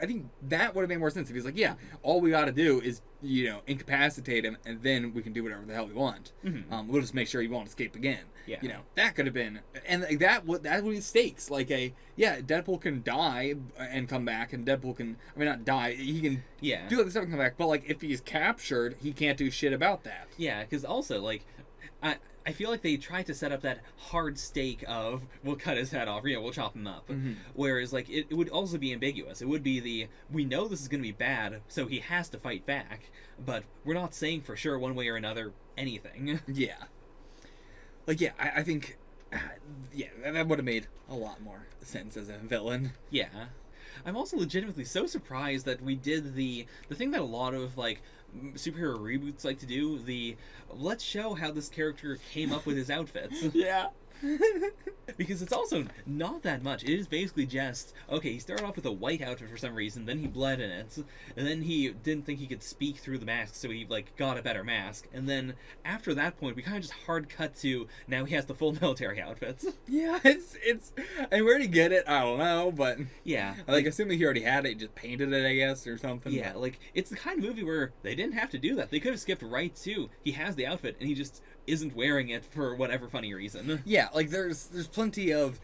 that would have made more sense if he's like, yeah, all we got to do is incapacitate him, and then we can do whatever the hell we want. Mm-hmm. We'll just make sure he won't escape again. Yeah. That could have been, and like, that would be stakes. Like Deadpool can die and come back, and Deadpool can, I mean, not die. He can do other stuff and come back. But like, if he's captured, he can't do shit about that. Yeah, because also, like, I feel like they tried to set up that hard stake of, we'll cut his head off, we'll chop him up. Mm-hmm. Whereas, like, it would also be ambiguous. It would be we know this is going to be bad, so he has to fight back, but we're not saying for sure one way or another anything. Yeah. Like, yeah, I think, that would have made a lot more sense as a villain. Yeah. I'm also legitimately so surprised that we did the thing that a lot of, like, superhero reboots like to do, let's show how this character came up with his outfits. Yeah. Because it's also not that much. It is basically just, okay, he started off with a white outfit for some reason, then he bled in it, and then he didn't think he could speak through the mask, so he, like, got a better mask. And then after that point, we kind of just hard cut to, now he has the full military outfits. Yeah, it's and where did he get it? I don't know, but yeah, like, assuming he already had it, he just painted it, I guess, or something. Yeah, like, it's the kind of movie where they didn't have to do that. They could have skipped right to, he has the outfit, and he just isn't wearing it for whatever funny reason. Yeah, like, there's plenty of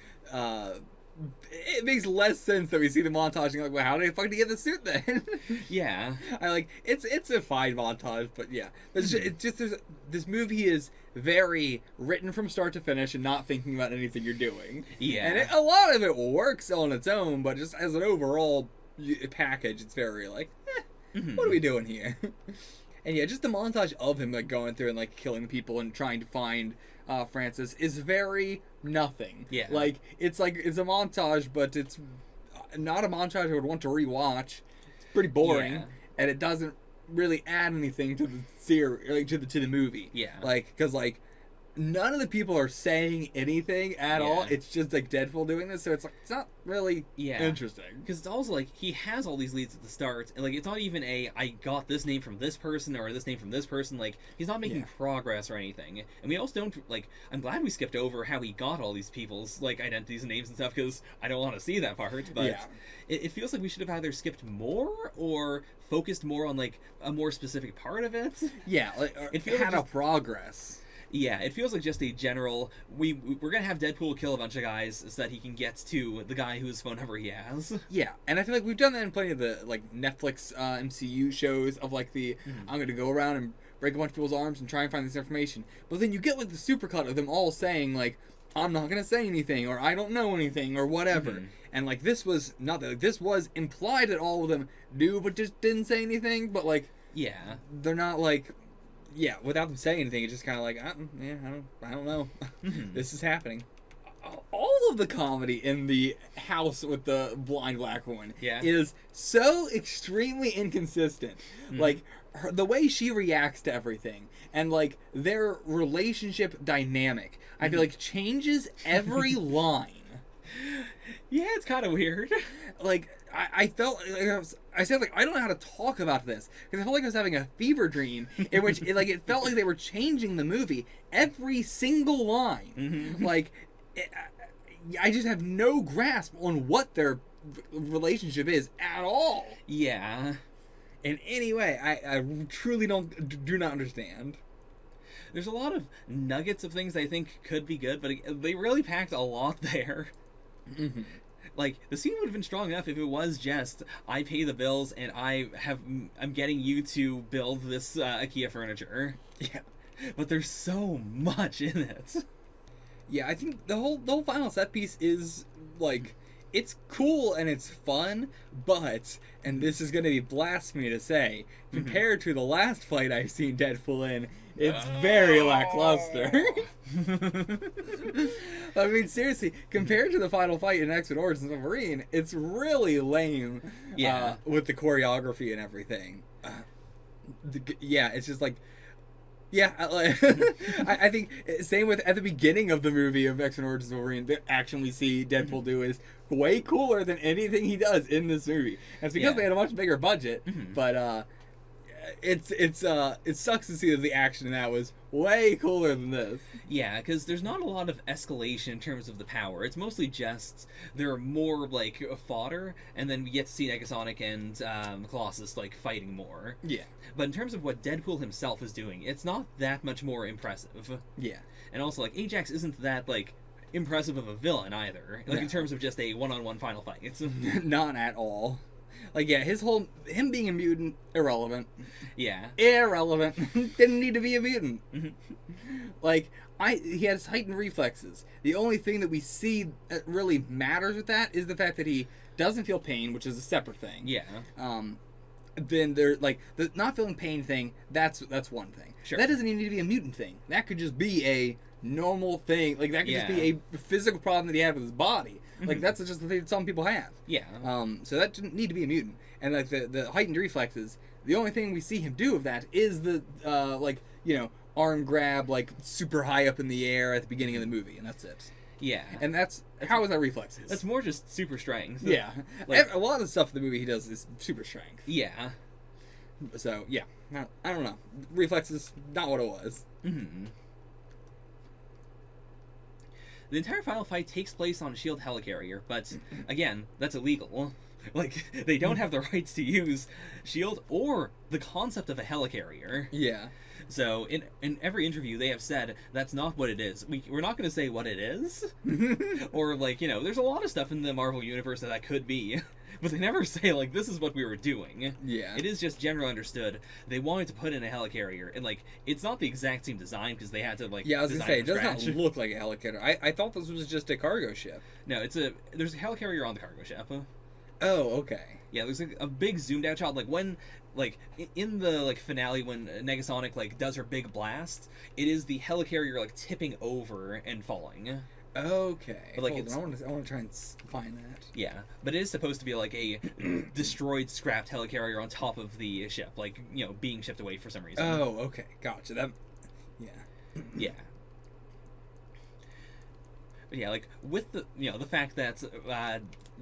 it makes less sense that we see the montage and like, well, how did he fucking get the suit then? Yeah. I like it's a fine montage, but yeah, it's just this movie is very written from start to finish and not thinking about anything you're doing. Yeah. And a lot of it works on its own, but just as an overall package, it's very like, what are we doing here? And yeah, just the montage of him like going through and like killing people and trying to find Francis is very nothing. Yeah. Like it's a montage, but it's not a montage I would want to rewatch. It's pretty boring, and it doesn't really add anything to the series, like to the movie. Yeah. Like because like none of the people are saying anything at all. It's just like Deadpool doing this, so it's like it's not really interesting. Because it's also like he has all these leads at the start, and like it's not even I got this name from this person or this name from this person. Like he's not making progress or anything. And we also don't like. I'm glad we skipped over how he got all these people's like identities and names and stuff because I don't want to see that part. But it feels like we should have either skipped more or focused more on like a more specific part of it. Yeah, like it had a progress. Yeah, it feels like just a general, we're going to have Deadpool kill a bunch of guys so that he can get to the guy whose phone number he has. Yeah, and I feel like we've done that in plenty of the like Netflix MCU shows of like the, I'm going to go around and break a bunch of people's arms and try and find this information. But then you get like the supercut of them all saying like, I'm not going to say anything, or I don't know anything, or whatever. And like this was not that, like, this was implied that all of them knew but just didn't say anything, but like, they're not like, without them saying anything, it's just kind of like, I don't know. This is happening. All of the comedy in the house with the blind black woman is so extremely inconsistent. Like, the way she reacts to everything and, like, their relationship dynamic, I feel like changes every line. Yeah, it's kind of weird. Like, I felt like I said like I don't know how to talk about this because I felt like I was having a fever dream in which it felt like they were changing the movie every single line. Like I just have no grasp on what their relationship is at all. Yeah. In any way, I truly do not understand. There's a lot of nuggets of things I think could be good, but they really packed a lot there. Like, the scene would have been strong enough if it was just, I pay the bills and I'm getting you to build this IKEA furniture. Yeah. But there's so much in it. Yeah, I think the whole final set piece is, like, it's cool and it's fun, but, and this is going to be blasphemy to say, compared to the last fight I've seen Deadpool in, it's very lackluster. I mean, seriously, compared to the final fight in X-Men Origins Wolverine, it's really lame. With the choreography and everything. It's just like, I think same with at the beginning of the movie of X-Men Origins Wolverine, the action we see Deadpool do is way cooler than anything he does in this movie. And it's because they had a much bigger budget, but it sucks to see that the action in that was way cooler than this. Yeah, because there's not a lot of escalation in terms of the power. It's mostly just there are more like fodder, and then we get to see Negasonic and Colossus like fighting more. Yeah. But in terms of what Deadpool himself is doing, it's not that much more impressive. Yeah. And also like Ajax isn't that like impressive of a villain either. Like in terms of just a one-on-one final fight. It's not at all. Like, yeah, him being a mutant, irrelevant. Yeah. Irrelevant. Didn't need to be a mutant. Like, he has heightened reflexes. The only thing that we see that really matters with that is the fact that he doesn't feel pain, which is a separate thing. Yeah. Then there, like, the not feeling pain thing, that's one thing. Sure. That doesn't even need to be a mutant thing. That could just be a normal thing. Like, that could just be a physical problem that he had with his body. Like, that's just the thing that some people have. Yeah. So that didn't need to be a mutant. And, like, the heightened reflexes, the only thing we see him do of that is the, like, you know, arm grab, like, super high up in the air at the beginning of the movie, and that's it. Yeah. And how is that reflexes? That's more just super strength. Yeah. Like, a lot of the stuff in the movie he does is super strength. Yeah. So, yeah. I don't know. Reflexes, not what it was. The entire final fight takes place on a shield helicarrier, but again, that's illegal. Like, they don't have the rights to use S.H.I.E.L.D. or the concept of a helicarrier. Yeah. So, in every interview, they have said that's not what it is. We're not going to say what it is. Or, like, you know, there's a lot of stuff in the Marvel Universe that could be. But they never say, like, this is what we were doing. Yeah. It is just generally understood. They wanted to put in a helicarrier. And, like, it's not the exact same design because they had to, like, Yeah, I was going to say, it does scratch. not look like a helicarrier. I thought this was just a cargo ship. No, there's a helicarrier on the cargo ship. Oh, okay. Yeah, there's like a big zoomed out shot, like when, like in the like finale when Negasonic like does her big blast, it is the helicarrier like tipping over and falling. Okay. But, like, I want to try and find that. Yeah, but it is supposed to be like a destroyed, scrapped helicarrier on top of the ship, like, you know, being shipped away for some reason. Oh, okay, gotcha. That, yeah. Yeah. But yeah, like with the the fact that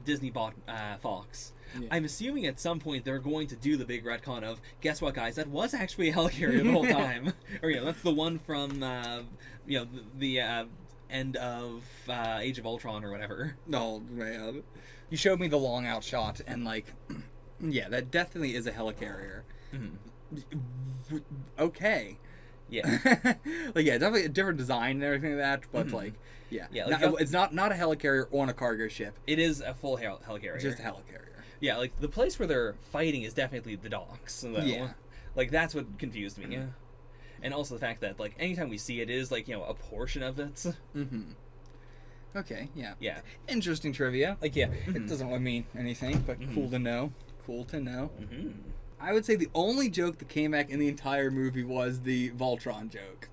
Disney bought Fox, Yeah. I'm assuming at some point they're going to do the big retcon of, guess what, guys, that was actually a helicarrier the whole time. Or that's the one from the end of Age of Ultron or whatever. Oh man, you showed me the long out shot, and like, yeah, that definitely is a helicarrier. Mm-hmm. Okay. Yeah. Like, yeah, definitely a different design and everything like that, but like, yeah, like, it's not a helicarrier on a cargo ship. It is a full helicarrier. Just a helicarrier. Yeah, like the place where they're fighting is definitely the docks. Though. Yeah. Like that's what confused me. Yeah. And also the fact that like anytime we see it, it is like a portion of it. Mm-hmm. Okay. Yeah. Yeah. Interesting trivia. Like, yeah, it doesn't really mean anything, but cool to know. Cool to know. Mm-hmm. I would say the only joke that came back in the entire movie was the Voltron joke.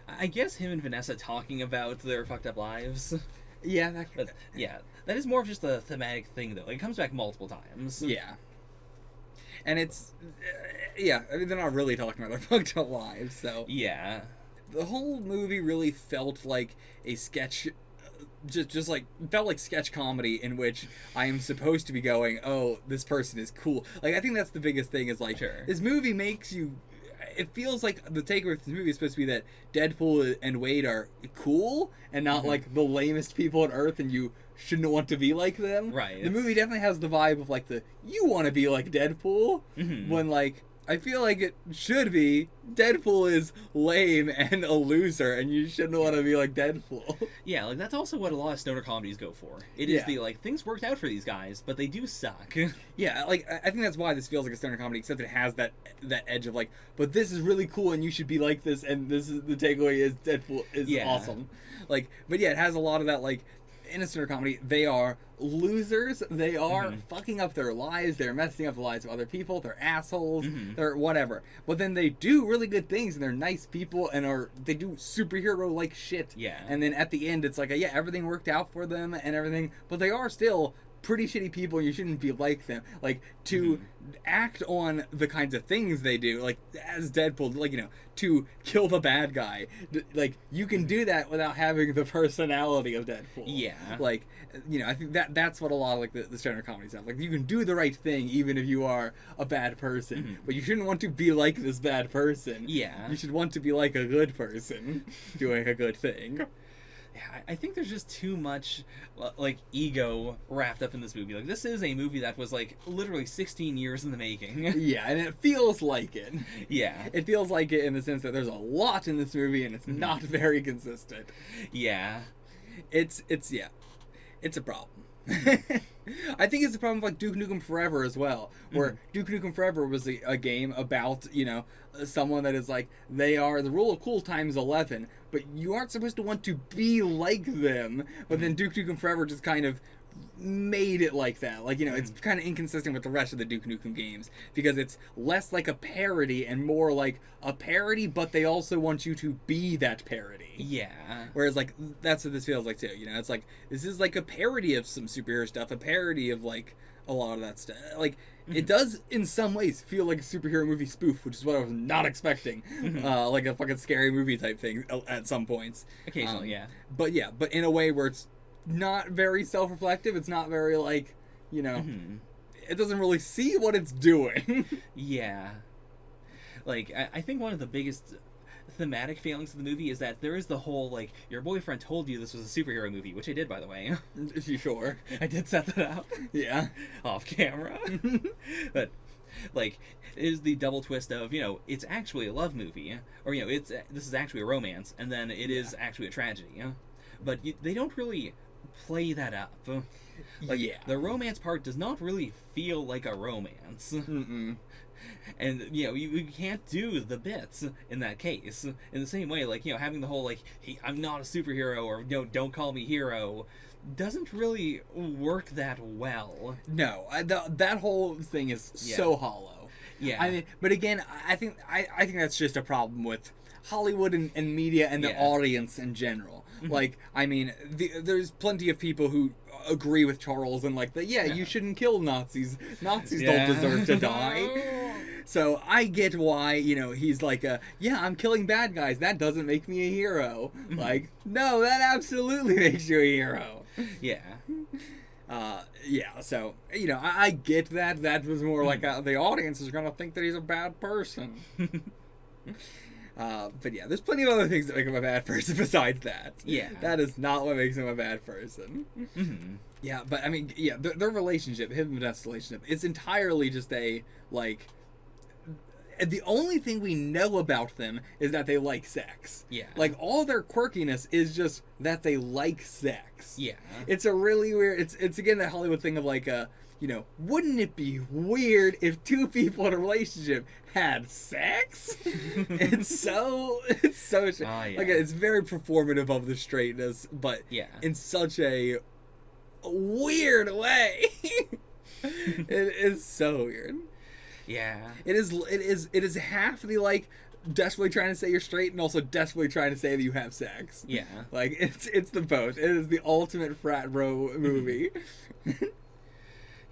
I guess him and Vanessa talking about their fucked up lives. Yeah, But yeah, that is more of just a thematic thing though. Like, it comes back multiple times. yeah. And it's, yeah, I mean, they're not really talking about their fucked up lives, so. Yeah. The whole movie really felt like a sketch, just like, felt like sketch comedy in which I am supposed to be going, oh, this person is cool. Like, I think that's the biggest thing is like, Sure. This movie makes you, it feels like the takeaway of this movie is supposed to be that Deadpool and Wade are cool and not like the lamest people on Earth and you shouldn't want to be like them. Right. The movie definitely has the vibe of like you want to be like Deadpool when like, I feel like it should be Deadpool is lame and a loser and you shouldn't want to be like Deadpool. Yeah, like that's also what a lot of stoner comedies go for. It is the like things worked out for these guys, but they do suck. Yeah, like I think that's why this feels like a stoner comedy, except it has that edge of like, but this is really cool and you should be like this, and this is the takeaway is Deadpool is awesome. Like, but yeah, it has a lot of that like. In a stoner comedy, they are losers. They are fucking up their lives. They're messing up the lives of other people. They're assholes. They're whatever. But then they do really good things, and they're nice people, and they do superhero-like shit. Yeah. And then at the end, it's like, yeah, everything worked out for them and everything, but they are still pretty shitty people, and you shouldn't be like them. Like, to act on the kinds of things they do, like, as Deadpool, like, to kill the bad guy, like, you can do that without having the personality of Deadpool. Yeah. Like, I think that's what a lot of, like, the stoner comedies have. Like, you can do the right thing even if you are a bad person, but you shouldn't want to be like this bad person. Yeah. You should want to be like a good person doing a good thing. Yeah, I think there's just too much, like, ego wrapped up in this movie. Like, this is a movie that was, like, literally 16 years in the making. Yeah, and it feels like it. Yeah. It feels like it in the sense that there's a lot in this movie, and it's not very consistent. Yeah. It's a problem. I think it's a problem with, like, Duke Nukem Forever as well, where Duke Nukem Forever was a game about, someone that is like, they are, the rule of cool times 11, but you aren't supposed to want to be like them, but then Duke Nukem Forever just kind of made it like that. Like, it's kind of inconsistent with the rest of the Duke Nukem games, because it's less like a parody and more like a parody, but they also want you to be that parody. Yeah. Whereas, like, that's what this feels like, too. It's like, this is like a parody of some superhero stuff, a parody of, like, a lot of that stuff. Like, it does, in some ways, feel like a superhero movie spoof, which is what I was not expecting. Like a fucking scary movie type thing at some points. Occasionally, yeah. But in a way where it's not very self-reflective. It's not very, like, it doesn't really see what it's doing. Yeah. Like, I think one of the biggest thematic failings of the movie is that there is the whole, like, your boyfriend told you this was a superhero movie, which I did, by the way. You sure? I did set that up. Yeah. Off camera. But, like, it is the double twist of, it's actually a love movie, or, this is actually a romance, and then it is actually a tragedy. But they don't really play that up. Like, the romance part does not really feel like a romance. Mm-mm. And, you can't do the bits in that case. In the same way, like, having the whole, like, hey, I'm not a superhero, or, don't call me hero, doesn't really work that well. No, that whole thing is so hollow. Yeah. I mean, but again, I think that's just a problem with Hollywood and media and the audience in general. Like, I mean, there's plenty of people who agree with Charles and like that. Yeah, you shouldn't kill Nazis. Nazis don't deserve to die. So I get why he's like I'm killing bad guys. That doesn't make me a hero. Like, no, that absolutely makes you a hero. Yeah. So I get that. That was more like the audience is gonna think that he's a bad person. But yeah, there's plenty of other things that make him a bad person besides that. Yeah. That is not what makes him a bad person. Mm-hmm. Yeah, but I mean, their relationship, him and Vanessa's relationship, it's entirely just the only thing we know about them is that they like sex. Yeah. Like, all their quirkiness is just that they like sex. Yeah. It's a really weird, it's again that Hollywood thing of like, wouldn't it be weird if two people in a relationship had sex? it's so like, it's very performative of the straightness, but in such a weird way. It is so weird. Yeah. It is half the, like, desperately trying to say you're straight and also desperately trying to say that you have sex. Yeah. Like, it's the both. It is the ultimate frat bro movie.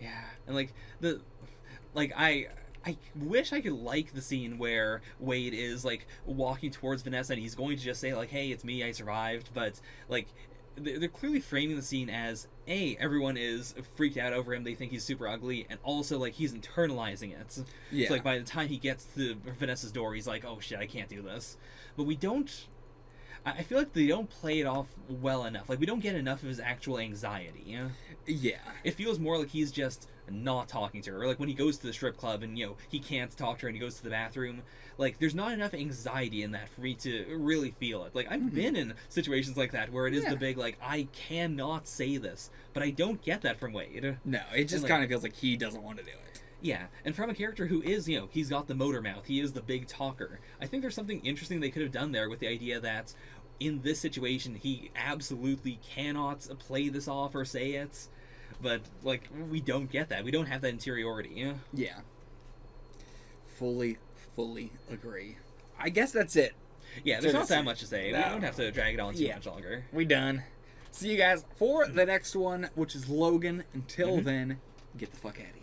Yeah. And I wish I could like the scene where Wade is, like, walking towards Vanessa and he's going to just say, like, hey, it's me, I survived, but, like, they're clearly framing the scene as, A, everyone is freaked out over him, they think he's super ugly, and also, like, he's internalizing it. Yeah. So, like, by the time he gets to Vanessa's door, he's like, oh shit, I can't do this. But we don't... I feel like they don't play it off well enough. Like, we don't get enough of his actual anxiety. Yeah. It feels more like he's just not talking to her. Or, like, when he goes to the strip club and, he can't talk to her and he goes to the bathroom. Like, there's not enough anxiety in that for me to really feel it. Like, I've been in situations like that where it is the big, like, I cannot say this. But I don't get that from Wade. No, it just kind of feels like he doesn't want to do it. Yeah, and from a character who is, he's got the motor mouth, he is the big talker. I think there's something interesting they could have done there with the idea that in this situation he absolutely cannot play this off or say it. But, like, we don't get that. We don't have that interiority. Yeah. Fully agree. I guess that's it. Yeah, there's not that much to say. No. We don't have to drag it on too much longer. We done. See you guys for the next one, which is Logan. Until then, get the fuck out of here.